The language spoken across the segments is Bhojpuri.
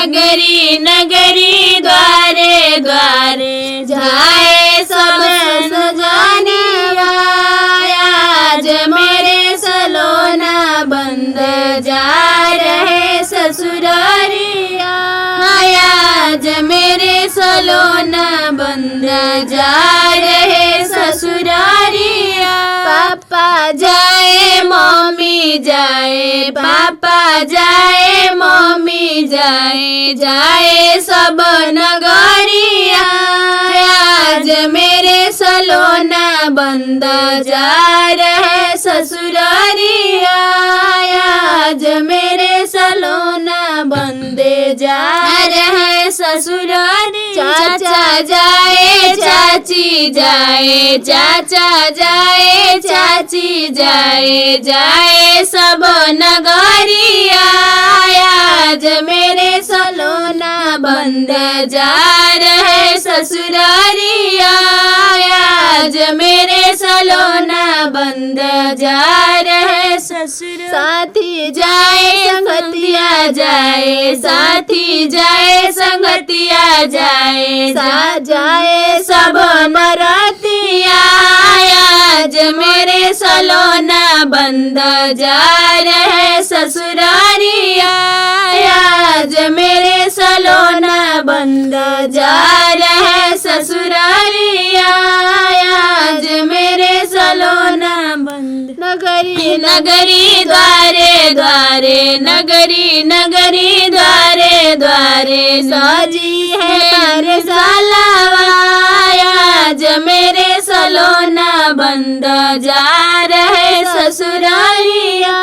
नगरी नगरी द्वारे द्वारे जाए सब सजनिया। आज मेरे सलोना बंद जा रहे ससुरारिया। आज मेरे सलोना बंद जा रहे ससुरारिया। पापा जाए मम्मी जाए, पापा जाए मम्मी जाए, जाए सब नगरिया। आज मेरे सलोना बंद जा रहे ससुरारिया। आज मेरे सलोना बंदे जा रहे ससुरारिया। चाचा जाए चाची जाए, चाचा जाए चाची जाए, जाए सब नगरिया। आज मेरे सलोना बंद जा रहे ससुरारिया। आज मेरे सलोना बंद जा रहे ससुर। साथी जाए संगतिया जाए, साथी जाए संगतिया जाए, जाए सब मरतिया। आज मेरे सलोना बंद जा रहे ससुरारिया। आज मेरे सलोना बंद जा रहे ससुरारिया। आज मेरे सलोना बंद। नगरी नगरी द्वारे द्वारे, नगरी नगरी द्वारे द्वारे सजी है पारसालवा। आज मेरे सलोना बंद जा रहे ससुरारिया।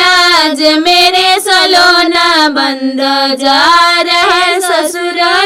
आज मेरे सलोना बंद जा रहे ससुरारिया।